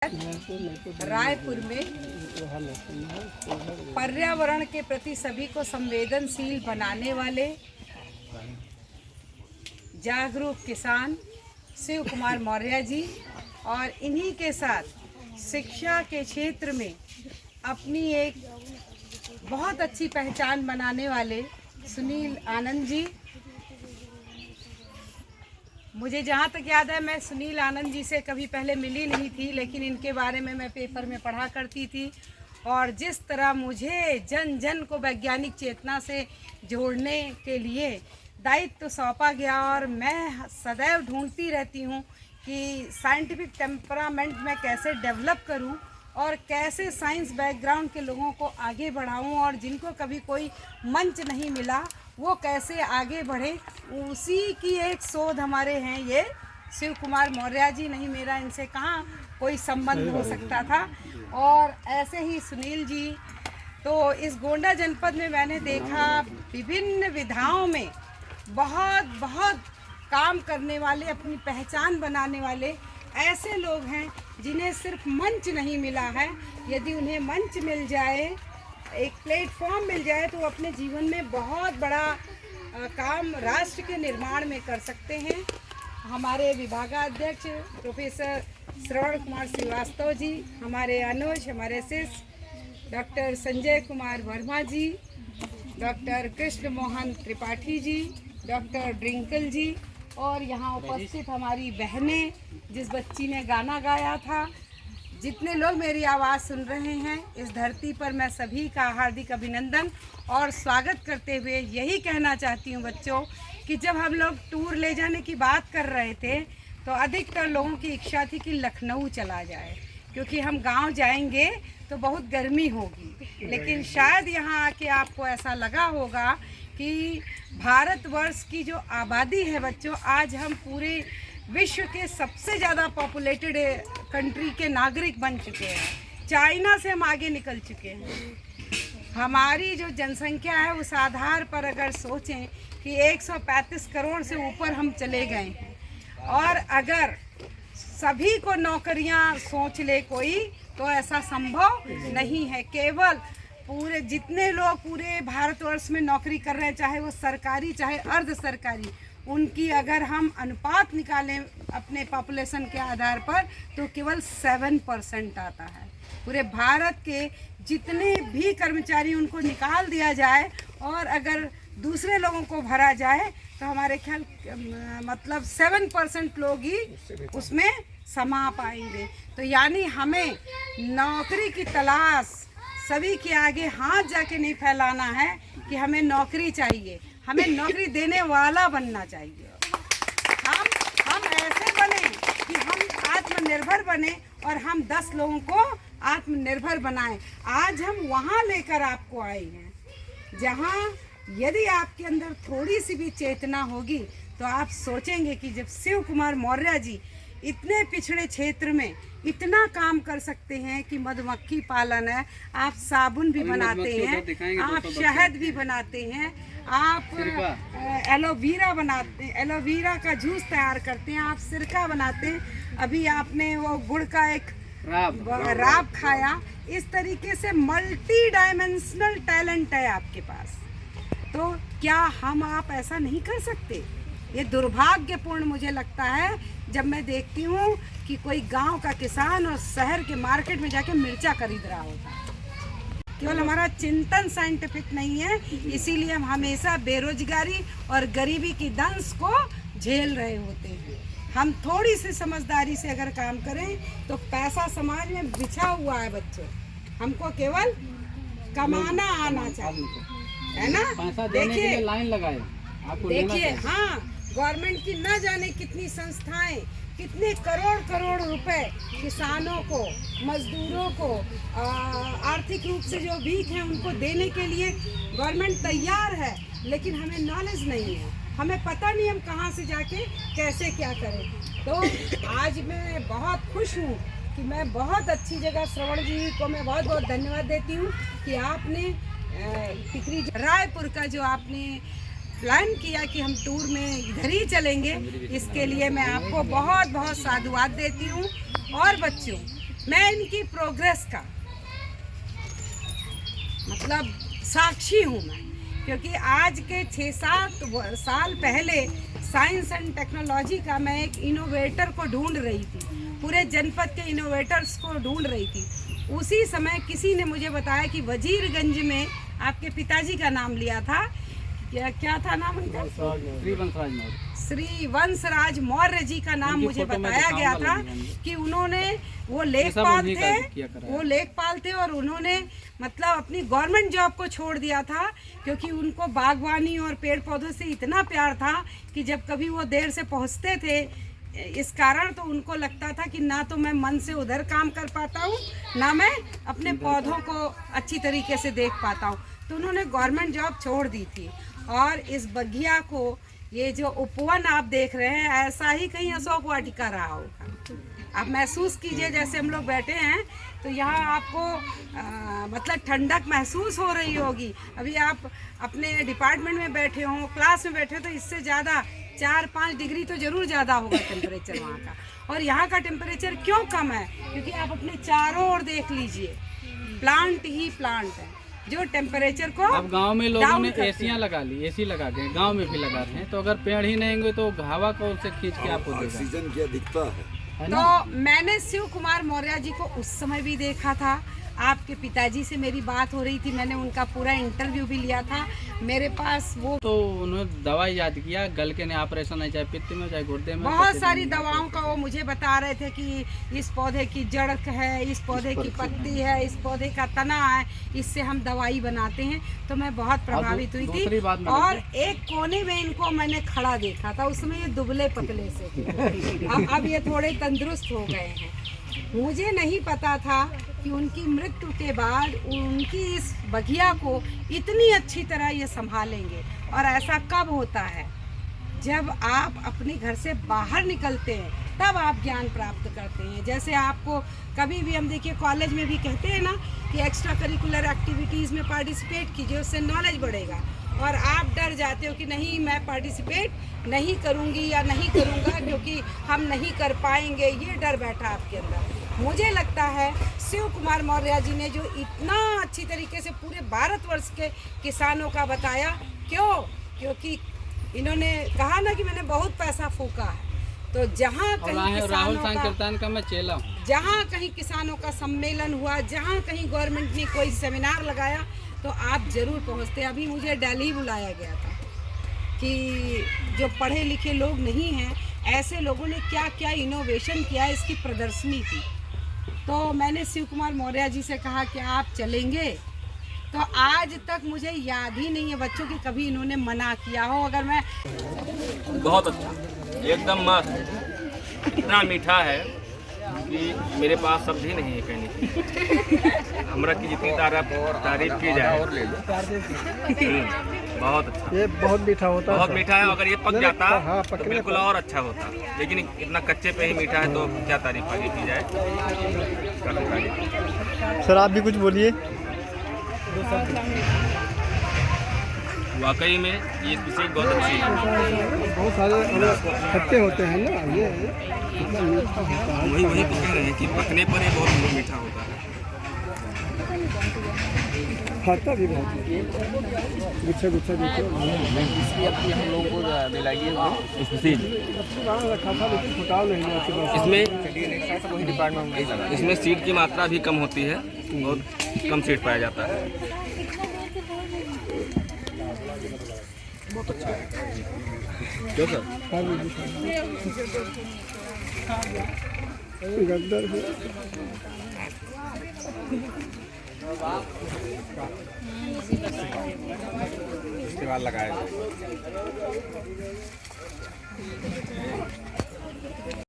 रायपुर में पर्यावरण के प्रति सभी को संवेदनशील बनाने वाले जागरूक किसान शिव कुमार मौर्य जी और इन्हीं के साथ शिक्षा के क्षेत्र में अपनी एक बहुत अच्छी पहचान बनाने वाले सुनील आनंद जी। मुझे जहाँ तक याद है मैं सुनील आनंद जी से कभी पहले मिली नहीं थी, लेकिन इनके बारे में मैं पेपर में पढ़ा करती थी और जिस तरह मुझे जन जन को वैज्ञानिक चेतना से जोड़ने के लिए दायित्व सौंपा गया और मैं सदैव ढूंढती रहती हूँ कि साइंटिफिक टेम्परामेंट मैं कैसे डेवलप करूँ और कैसे साइंस बैकग्राउंड के लोगों को आगे बढ़ाऊँ और जिनको कभी कोई मंच नहीं मिला वो कैसे आगे बढ़े, उसी की एक शोध हमारे हैं ये शिव कुमार मौर्य जी। नहीं मेरा इनसे कहाँ कोई संबंध हो सकता था। और ऐसे ही सुनील जी तो इस गोंडा जनपद में मैंने देखा विभिन्न विधाओं में बहुत काम करने वाले, अपनी पहचान बनाने वाले ऐसे लोग हैं जिन्हें सिर्फ मंच नहीं मिला है। यदि उन्हें मंच मिल जाए, एक प्लेटफॉर्म मिल जाए तो अपने जीवन में बहुत बड़ा काम राष्ट्र के निर्माण में कर सकते हैं। हमारे विभागाध्यक्ष प्रोफेसर श्रवण कुमार श्रीवास्तव जी, हमारे अनुज, हमारे शिष्य डॉक्टर संजय कुमार वर्मा जी, डॉक्टर कृष्ण मोहन त्रिपाठी जी, डॉक्टर ड्रिंकल जी और यहाँ उपस्थित हमारी बहनें, जिस बच्ची ने गाना गाया था, जितने लोग मेरी आवाज़ सुन रहे हैं इस धरती पर, मैं सभी का हार्दिक अभिनंदन और स्वागत करते हुए यही कहना चाहती हूँ बच्चों कि जब हम लोग टूर ले जाने की बात कर रहे थे तो अधिकतर लोगों की इच्छा थी कि लखनऊ चला जाए, क्योंकि हम गांव जाएंगे तो बहुत गर्मी होगी। लेकिन शायद यहाँ आके आपको ऐसा लगा होगा कि भारतवर्ष की जो आबादी है बच्चों, आज हम पूरे विश्व के सबसे ज़्यादा पॉपुलेटेड कंट्री के नागरिक बन चुके हैं। चाइना से हम आगे निकल चुके हैं। हमारी जो जनसंख्या है उस आधार पर अगर सोचें कि 135 करोड़ से ऊपर हम चले गए हैं और अगर सभी को नौकरियां सोच ले कोई तो ऐसा संभव नहीं है। केवल पूरे जितने लोग पूरे भारतवर्ष में नौकरी कर रहे हैं, चाहे वो सरकारी चाहे अर्ध सरकारी, उनकी अगर हम अनुपात निकालें अपने पॉपुलेशन के आधार पर तो केवल 7% आता है। पूरे भारत के जितने भी कर्मचारी उनको निकाल दिया जाए और अगर दूसरे लोगों को भरा जाए तो हमारे ख्याल मतलब 7% लोग ही उसमें समा पाएंगे। तो यानी हमें नौकरी की तलाश सभी के आगे हाथ जाके नहीं फैलाना है कि हमें नौकरी चाहिए, हमें नौकरी देने वाला बनना चाहिए। हम ऐसे बने कि हम आत्मनिर्भर बने और हम 10 लोगों को आत्मनिर्भर बनाएं। आज हम वहाँ लेकर आपको आए हैं जहाँ यदि आपके अंदर थोड़ी सी भी चेतना होगी तो आप सोचेंगे कि जब शिव कुमार मौर्य जी इतने पिछड़े क्षेत्र में इतना काम कर सकते हैं कि मधुमक्खी पालन है, आप साबुन भी बनाते हैं, आप शहद भी बनाते हैं, आप एलोवेरा बनाते हैं, एलोवेरा का जूस तैयार करते हैं, आप सिरका बनाते हैं, अभी आपने वो गुड़ का एक राब खाया। इस तरीके से मल्टी डायमेंशनल टैलेंट है आपके पास। तो क्या हम आप ऐसा नहीं कर सकते? ये दुर्भाग्यपूर्ण मुझे लगता है जब मैं देखती हूँ कि कोई गांव का किसान और शहर के मार्केट में जाके मिर्चा खरीद रहा होता है। केवल हमारा चिंतन साइंटिफिक नहीं है, इसीलिए हम हमेशा बेरोजगारी और गरीबी की दंश को झेल रहे होते हैं। हम थोड़ी सी समझदारी से अगर काम करें तो पैसा समाज में बिछा हुआ है बच्चों, हमको केवल कमाना आना चाहिए, है ना। देखिए लाइन लगाए, देखिए हाँ, गवर्नमेंट की न जाने कितनी संस्थाएं कितने करोड़ रुपए किसानों को, मजदूरों को, आर्थिक रूप से जो वीक हैं उनको देने के लिए गवर्नमेंट तैयार है, लेकिन हमें नॉलेज नहीं है, हमें पता नहीं हम कहाँ से जाके कैसे क्या करें। तो आज मैं बहुत खुश हूँ कि मैं बहुत अच्छी जगह, श्रवण जी को मैं बहुत धन्यवाद देती हूँ कि आपने टिकरी रायपुर का जो आपने प्लान किया कि हम टूर में इधर ही चलेंगे, इसके लिए मैं आपको बहुत साधुवाद देती हूँ। और बच्चों मैं इनकी प्रोग्रेस का मतलब साक्षी हूँ मैं, क्योंकि आज के 6-7 साल पहले साइंस एंड टेक्नोलॉजी का मैं एक इनोवेटर को ढूंढ रही थी, पूरे जनपद के इनोवेटर्स को ढूंढ रही थी। उसी समय किसी ने मुझे बताया कि वजीरगंज में आपके पिताजी का नाम लिया था, क्या था नाम उनका? श्री वंशराज मौर्य जी का नाम मुझे बताया गया था कि उन्होंने वो लेखपाल थे और उन्होंने मतलब अपनी गवर्नमेंट जॉब को छोड़ दिया था, क्योंकि उनको बागवानी और पेड़ पौधों से इतना प्यार था कि जब कभी वो देर से पहुंचते थे इस कारण तो उनको लगता था कि ना तो मैं मन से उधर काम कर पाता हूँ, ना मैं अपने पौधों को अच्छी तरीके से देख पाता हूँ। तो उन्होंने गवर्नमेंट जॉब छोड़ दी थी और इस बगिया को, ये जो उपवन आप देख रहे हैं, ऐसा ही कहीं अशोक वाटिका रहा होगा। आप महसूस कीजिए जैसे हम लोग बैठे हैं तो यहाँ आपको मतलब ठंडक महसूस हो रही होगी। अभी आप अपने डिपार्टमेंट में बैठे हो, क्लास में बैठे हो, तो इससे ज़्यादा 4-5 डिग्री तो ज़रूर ज़्यादा होगा टेम्परेचर वहाँ का। और यहाँ का टेम्परेचर क्यों कम है? क्योंकि आप अपने चारों ओर देख लीजिए, प्लांट ही प्लांट है जो टेम्परेचर को। अब गांव में लोगों ने एसियां लगा ली, एसी लगा के गांव में भी लगाते हैं, तो अगर पेड़ ही नहीं होंगे तो हवा को उनसे खींच के आपको देगा। ऑक्सीजन क्या दिखता है तो मैंने शिव कुमार मौर्य जी को उस समय भी देखा था, आपके पिताजी से मेरी बात हो रही थी, मैंने उनका पूरा इंटरव्यू भी लिया था मेरे पास। वो तो उन्होंने दवाई याद किया, गल के ने ऑपरेशन है, चाहे पित्त में चाहे गुर्दे में, बहुत सारी दवाओं का वो मुझे बता रहे थे कि इस पौधे की जड़ है, इस पौधे की पत्ती है, इस पौधे का तना है, इससे हम दवाई बनाते हैं। तो मैं बहुत प्रभावित हुई थी। और एक कोने में इनको मैंने खड़ा देखा था, उसमें ये दुबले पतले से अब ये थोड़े तंदुरुस्त हो गए हैं। मुझे नहीं पता था कि उनकी मृत्यु के बाद उनकी इस बगिया को इतनी अच्छी तरह ये संभालेंगे। और ऐसा कब होता है? जब आप अपने घर से बाहर निकलते हैं तब आप ज्ञान प्राप्त करते हैं। जैसे आपको कभी भी हम देखिए कॉलेज में भी कहते हैं ना कि एक्स्ट्रा करिकुलर एक्टिविटीज़ में पार्टिसिपेट कीजिए, उससे नॉलेज बढ़ेगा। और आप डर जाते हो कि नहीं मैं पार्टिसिपेट नहीं करूंगी या नहीं करूंगा क्योंकि हम नहीं कर पाएंगे, ये डर बैठा आपके अंदर। मुझे लगता है शिव कुमार मौर्य जी ने जो इतना अच्छी तरीके से पूरे भारतवर्ष के किसानों का बताया, क्यों? क्योंकि इन्होंने कहा ना कि मैंने बहुत पैसा फूका है। तो जहाँ कहीं राहुल संकीर्तन का मैं चेला हूँ, जहाँ कहीं किसानों का सम्मेलन हुआ, जहाँ कहीं गवर्नमेंट ने कोई सेमिनार लगाया तो आप जरूर पहुँचते। अभी मुझे दिल्ली बुलाया गया था कि जो पढ़े लिखे लोग नहीं हैं, ऐसे लोगों ने क्या क्या इनोवेशन किया, इसकी प्रदर्शनी थी। तो मैंने शिव कुमार मौर्य जी से कहा कि आप चलेंगे, तो आज तक मुझे याद ही नहीं है बच्चों की कभी इन्होंने मना किया हो। अगर मैं बहुत अच्छा, एकदम मस्त, इतना मीठा है कि मेरे पास शब्द ही नहीं है कहने की। हमरा की जितनी तारीफ की जाए। बहुत अच्छा, ये बहुत मीठा होता है, बहुत मीठा है। अगर ये पक जाता तो बिल्कुल और अच्छा होता, लेकिन इतना कच्चे पे ही मीठा है तो क्या तारीफ आगे की जाए। सर आप भी कुछ बोलिए। वाकई में ये स्पीसीज बहुत अच्छी है। बहुत सारे खट्टे होते हैं ना, ये कितना मीठा होता है। वही तो कह रहे हैं कि पकने पर ये बहुत मीठा होता है। खाता भी बहुत है, गुच्छा गुच्छा गुच्छा। इसकी अपनी हम लोगों को दिलाइए स्पीसीज। रखा था लेकिन फुटाव नहीं हुआ। इसमें सीड की मात्रा भी कम होती है, बहुत कम सीड पाया जाता है। बहुत अच्छा है क्यों सर? गद्दर है। इसके बाद लगाया